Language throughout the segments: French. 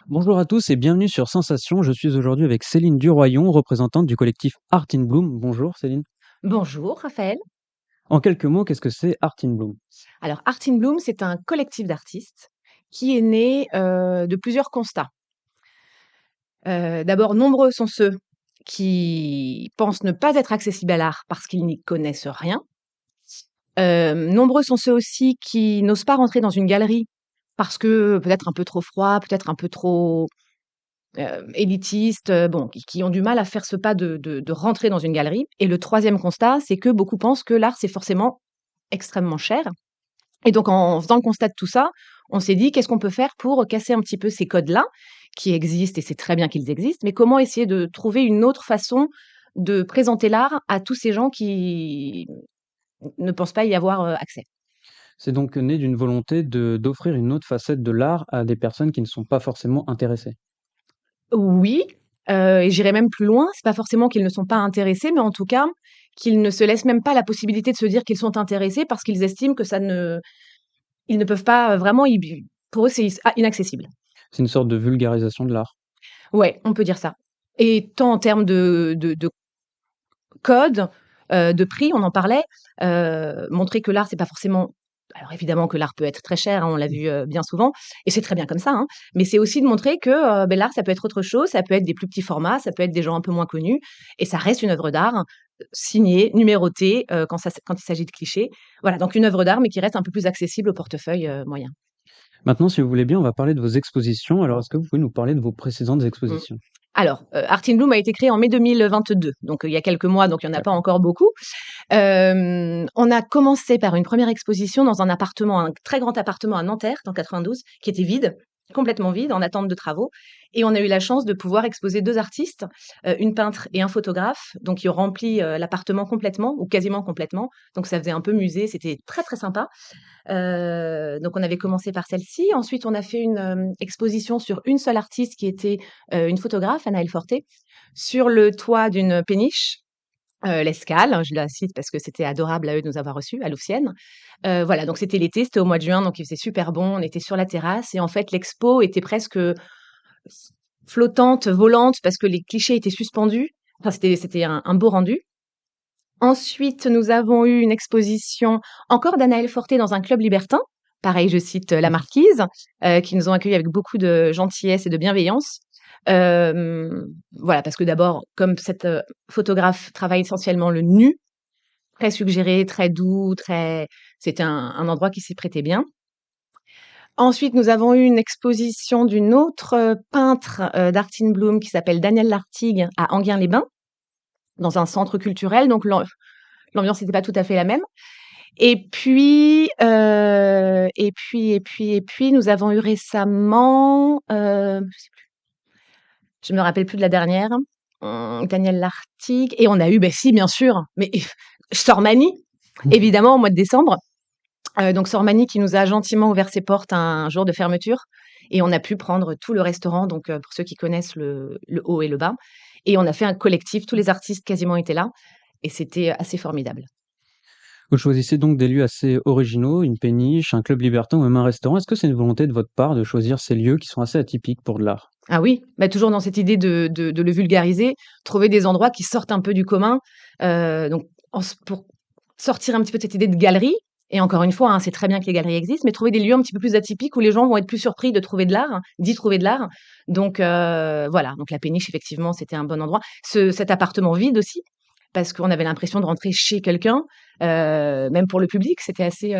Bonjour à tous et bienvenue sur Sensation. Je suis aujourd'hui avec Céline Duroyon, représentante du collectif Art in Bloom. Bonjour Céline. Bonjour Raphaël. En quelques mots, qu'est-ce que c'est Art in Bloom? Alors Art in Bloom, c'est un collectif d'artistes qui est né, de plusieurs constats. D'abord, nombreux sont ceux qui pensent ne pas être accessibles à l'art parce qu'ils n'y connaissent rien. Nombreux sont ceux aussi qui n'osent pas rentrer dans une galerie parce que peut-être un peu trop froid, peut-être un peu trop, élitiste, bon, qui ont du mal à faire ce pas de rentrer dans une galerie. Et le troisième constat, c'est que beaucoup pensent que l'art, c'est forcément extrêmement cher. Et donc en faisant le constat de tout ça, on s'est dit: «Qu'est-ce qu'on peut faire pour casser un petit peu ces codes-là?» qui existent et c'est très bien qu'ils existent, mais comment essayer de trouver une autre façon de présenter l'art à tous ces gens qui ne pensent pas y avoir, accès? C'est donc né d'une volonté d'offrir une autre facette de l'art à des personnes qui ne sont pas forcément intéressées. Oui, et j'irai même plus loin, c'est pas forcément qu'ils ne sont pas intéressés, mais en tout cas, qu'ils ne se laissent même pas la possibilité de se dire qu'ils sont intéressés parce qu'ils estiment que ça ne ils ne peuvent pas, vraiment y pour eux, c'est inaccessible. C'est une sorte de vulgarisation de l'art. Ouais, on peut dire ça. Et tant en termes de code, de prix, on en parlait, montrer que l'art, c'est pas forcément alors évidemment que l'art peut être très cher, hein, on l'a vu, bien souvent et c'est très bien comme ça, hein, mais c'est aussi de montrer que, l'art, ça peut être autre chose, ça peut être des plus petits formats, ça peut être des gens un peu moins connus et ça reste une œuvre d'art, signée, numérotée, quand il s'agit de clichés. Voilà, donc une œuvre d'art, mais qui reste un peu plus accessible au portefeuille, moyen. Maintenant, si vous voulez bien, on va parler de vos expositions. Alors, est-ce que vous pouvez nous parler de vos précédentes Mmh. expositions? Alors, Art in Bloom a été créé en mai 2022, donc il y a quelques mois, donc il y en a pas D'accord. encore beaucoup. On a commencé par une première exposition dans un appartement, un très grand appartement à Nanterre, dans 92, qui était vide, complètement vide, en attente de travaux. Et on a eu la chance de pouvoir exposer 2 artistes, une peintre et un photographe, donc qui ont rempli, l'appartement complètement ou quasiment complètement. Donc ça faisait un peu musée, c'était très, très sympa. Donc on avait commencé par celle-ci. Ensuite, on a fait une, exposition sur une seule artiste qui était, une photographe, Anaëlle Forté, sur le toit d'une péniche. L'Escale, je la cite parce que c'était adorable à eux de nous avoir reçus, à Louvciennes. Voilà, donc c'était l'été, c'était au mois de juin, donc il faisait super bon, on était sur la terrasse et en fait l'expo était presque flottante, volante parce que les clichés étaient suspendus. Enfin c'était un beau rendu. Ensuite, nous avons eu une exposition encore d'Anaëlle Forté dans un club libertin. Pareil, je cite, la marquise, qui nous ont accueillis avec beaucoup de gentillesse et de bienveillance. Voilà, parce que d'abord, comme cette, photographe travaille essentiellement le nu, très suggéré, très doux, très c'était un endroit qui s'y prêtait bien. Ensuite, nous avons eu une exposition d'une autre, peintre, d'Art in Bloom qui s'appelle Danielle Lartigue à Enghien-les-Bains, dans un centre culturel, donc l'ambiance n'était pas tout à fait la même. Et puis, nous avons eu récemment, je me rappelle plus de la dernière, Danielle Lartigue et on a eu, beh, si bien sûr, mais Sormani, évidemment au mois de décembre. Donc Sormani qui nous a gentiment ouvert ses portes un jour de fermeture et on a pu prendre tout le restaurant, donc pour ceux qui connaissent le haut et le bas et on a fait un collectif, tous les artistes quasiment étaient là et c'était assez formidable. Vous choisissez donc des lieux assez originaux, une péniche, un club libertin ou même un restaurant. Est-ce que c'est une volonté de votre part de choisir ces lieux qui sont assez atypiques pour de l'art? Ah oui, bah, toujours dans cette idée de le vulgariser, trouver des endroits qui sortent un peu du commun, donc pour sortir un petit peu de cette idée de galerie et encore une fois, hein, c'est très bien que les galeries existent, mais trouver des lieux un petit peu plus atypiques où les gens vont être plus surpris de trouver de l'art, d'y trouver de l'art. Donc voilà, donc la péniche effectivement, c'était un bon endroit. Cet appartement vide aussi, parce qu'on avait l'impression de rentrer chez quelqu'un, même pour le public, c'était assez,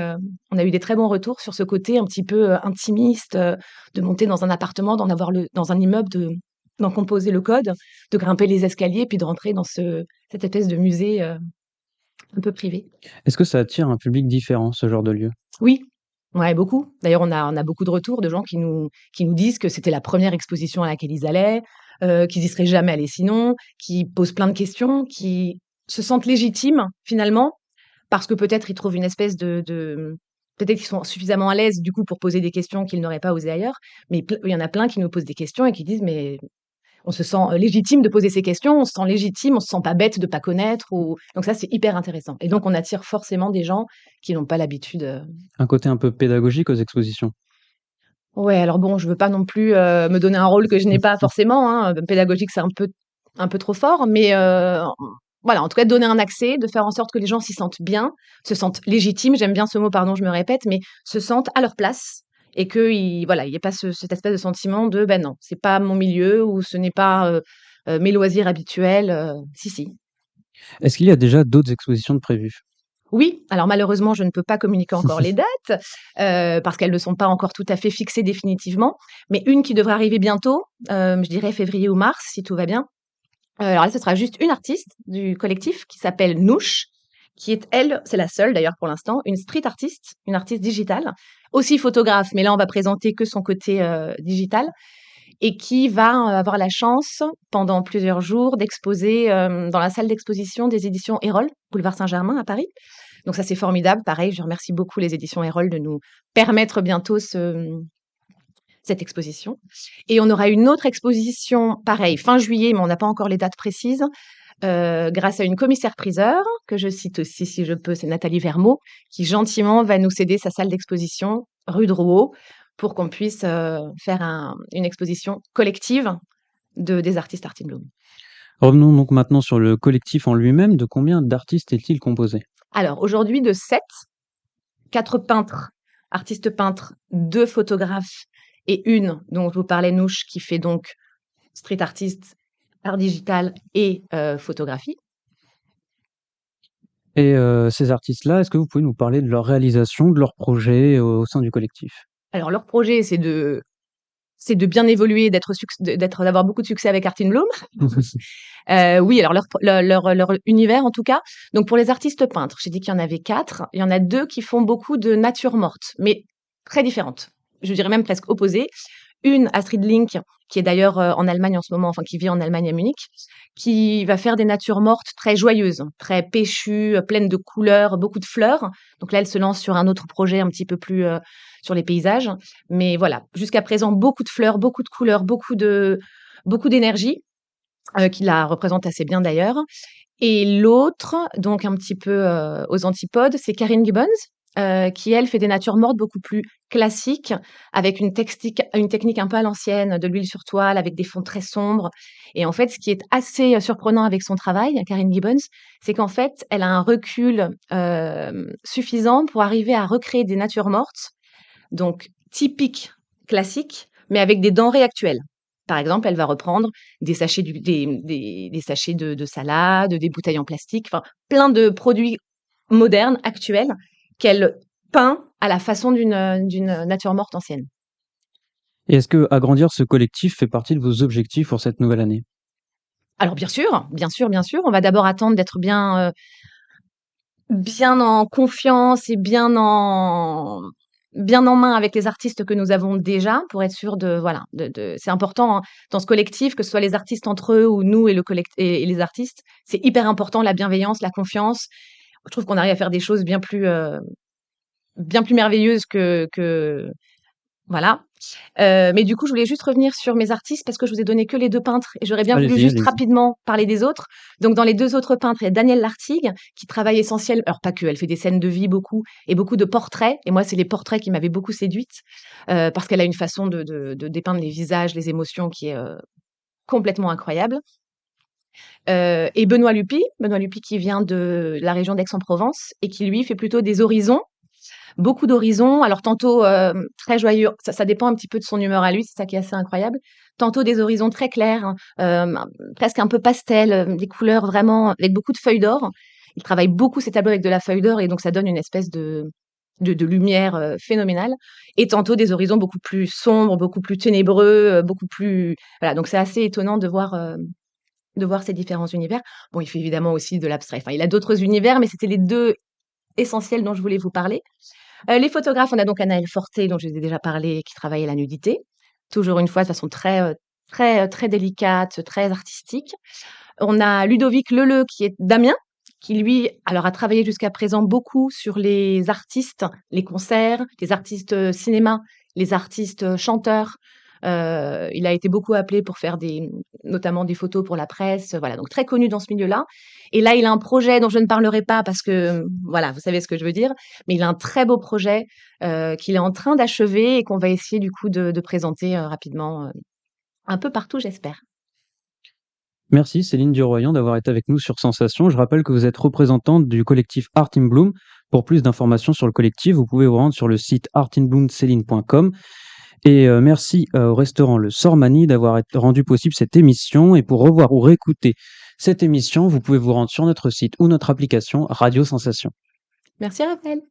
on a eu des très bons retours sur ce côté un petit peu, intimiste, de monter dans un appartement, d'en avoir le dans un immeuble, d'en composer le code, de grimper les escaliers, puis de rentrer dans cette espèce de musée, un peu privé. Est-ce que ça attire un public différent, ce genre de lieu? Oui, ouais, beaucoup. D'ailleurs, on a beaucoup de retours de gens qui nous disent que c'était la première exposition à laquelle ils allaient, qu'ils y seraient jamais allés sinon, qui posent plein de questions, qui se sentent légitimes finalement, parce que peut-être ils trouvent une espèce de peut-être qu'ils sont suffisamment à l'aise du coup pour poser des questions qu'ils n'auraient pas osé ailleurs, mais il y en a plein qui nous posent des questions et qui disent: «Mais on se sent, légitime de poser ces questions, on se sent légitime, on se sent pas bête de pas connaître ou» donc ça, c'est hyper intéressant et donc on attire forcément des gens qui n'ont pas l'habitude, Un côté un peu pédagogique aux expositions? Ouais, alors bon, je veux pas non plus, me donner un rôle que je n'ai pas forcément, hein, pédagogique, c'est un peu trop fort, mais voilà, en tout cas, donner un accès, de faire en sorte que les gens s'y sentent bien, se sentent légitimes, j'aime bien ce mot, pardon, je me répète, mais se sentent à leur place et qu'il voilà, il y ait pas cette espèce de sentiment de: «Ben non, c'est pas mon milieu» ou «Ce n'est pas, mes loisirs habituels», si, si. Est-ce qu'il y a déjà d'autres expositions de prévues? Oui, alors malheureusement, je ne peux pas communiquer encore les dates, parce qu'elles ne sont pas encore tout à fait fixées définitivement, mais une qui devrait arriver bientôt, je dirais février ou mars, si tout va bien. Alors là, ce sera juste une artiste du collectif qui s'appelle Nouche, qui est elle, c'est la seule d'ailleurs pour l'instant, une street artiste, une artiste digitale, aussi photographe, mais là on va présenter que son côté, digital et qui va, avoir la chance pendant plusieurs jours d'exposer, dans la salle d'exposition des éditions Erol, boulevard Saint-Germain à Paris. Donc ça, c'est formidable. Pareil, je remercie beaucoup les éditions Erol de nous permettre bientôt cette exposition. Et on aura une autre exposition, pareil, fin juillet, mais on n'a pas encore les dates précises, grâce à une commissaire-priseur, que je cite aussi si je peux, c'est Nathalie Vermot, qui gentiment va nous céder sa salle d'exposition rue Drouot pour qu'on puisse faire une exposition collective des artistes Art in Bloom. Revenons donc maintenant sur le collectif en lui-même. De combien d'artistes est-il composé? Alors aujourd'hui de 7, 4 peintres, artistes peintres, 2 photographes et une dont je vous parlais, Nouche, qui fait donc street artist, art digital et photographie. Et ces artistes-là, est-ce que vous pouvez nous parler de leur réalisation, de leurs projets au sein du collectif? Alors leur projet, c'est de bien évoluer, d'avoir beaucoup de succès avec Art in Bloom. Oui, alors leur univers en tout cas. Donc pour les artistes peintres, j'ai dit qu'il y en avait 4. Il y en a 2 qui font beaucoup de nature morte, mais très différentes. Je dirais même presque opposées. Une, Astrid Link, qui est d'ailleurs en Allemagne en ce moment, enfin qui vit en Allemagne à Munich, qui va faire des natures mortes très joyeuses, très péchues, pleines de couleurs, beaucoup de fleurs. Donc là, elle se lance sur un autre projet un petit peu plus sur les paysages. Mais voilà, jusqu'à présent, beaucoup de fleurs, beaucoup de couleurs, beaucoup d'énergie, qui la représente assez bien d'ailleurs. Et l'autre, donc un petit peu aux antipodes, c'est Karine Gibbons, qui elle fait des natures mortes beaucoup plus classiques, avec une technique un peu à l'ancienne, de l'huile sur toile, avec des fonds très sombres. Et en fait, ce qui est assez surprenant avec son travail, Karine Gibbons, c'est qu'en fait, elle a un recul suffisant pour arriver à recréer des natures mortes, donc typiques, classiques, mais avec des denrées actuelles. Par exemple, elle va reprendre des sachets de salade, des bouteilles en plastique, enfin plein de produits modernes, actuels, qu'elle peint à la façon d'une nature morte ancienne. Et est-ce que agrandir ce collectif fait partie de vos objectifs pour cette nouvelle année? Alors bien sûr, bien sûr, bien sûr, on va d'abord attendre d'être bien en confiance et bien en main avec les artistes que nous avons déjà pour être sûr de voilà, c'est important, hein, dans ce collectif, que ce soit les artistes entre eux ou nous et le collect et les artistes, c'est hyper important la bienveillance, la confiance. Je trouve qu'on arrive à faire des choses bien plus merveilleuses que voilà. Mais du coup, je voulais juste revenir sur mes artistes parce que je vous ai donné que les 2 peintres et j'aurais bien voulu Allez-y, juste allez-y. rapidement parler des autres. Donc dans les 2 autres peintres, il y a Danielle Lartigue qui travaille alors pas que, elle fait des scènes de vie beaucoup et beaucoup de portraits et moi, c'est les portraits qui m'avaient beaucoup séduite, parce qu'elle a une façon de dépeindre les visages, les émotions qui est, complètement incroyable. Et Benoît Lupi qui vient de la région d'Aix-en-Provence et qui lui fait plutôt des horizons, beaucoup d'horizons. Alors tantôt très joyeux, ça dépend un petit peu de son humeur à lui, c'est ça qui est assez incroyable. Tantôt des horizons très clairs, presque un peu pastel, des couleurs vraiment avec beaucoup de feuilles d'or. Il travaille beaucoup ses tableaux avec de la feuille d'or et donc ça donne une espèce de lumière phénoménale. Et tantôt des horizons beaucoup plus sombres, beaucoup plus ténébreux, beaucoup plus voilà. Donc c'est assez étonnant de voir ces différents univers. Bon, il fait évidemment aussi de l'abstrait. Enfin, il a d'autres univers, mais c'était les 2 essentiels dont je voulais vous parler. Les photographes, on a donc Anaëlle Forté, dont je vous ai déjà parlé, qui travaillait la nudité. Toujours une fois, de façon très délicate, très artistique. On a Ludovic Leleu, qui est d'Amiens, qui lui, alors a travaillé jusqu'à présent beaucoup sur les artistes, les concerts, les artistes cinéma, les artistes chanteurs, Il a été beaucoup appelé pour faire notamment des photos pour la presse, voilà, donc très connu dans ce milieu-là. Et là, il a un projet dont je ne parlerai pas parce que, voilà, vous savez ce que je veux dire, mais il a un très beau projet qu'il est en train d'achever et qu'on va essayer du coup de présenter rapidement un peu partout, j'espère. Merci Céline Duroyan d'avoir été avec nous sur Sensation. Je rappelle que vous êtes représentante du collectif Art in Bloom. Pour plus d'informations sur le collectif, vous pouvez vous rendre sur le site artinbloomceline.com. Et merci au restaurant Le Sormani d'avoir rendu possible cette émission. Et pour revoir ou réécouter cette émission, vous pouvez vous rendre sur notre site ou notre application Radio Sensation. Merci Raphaël.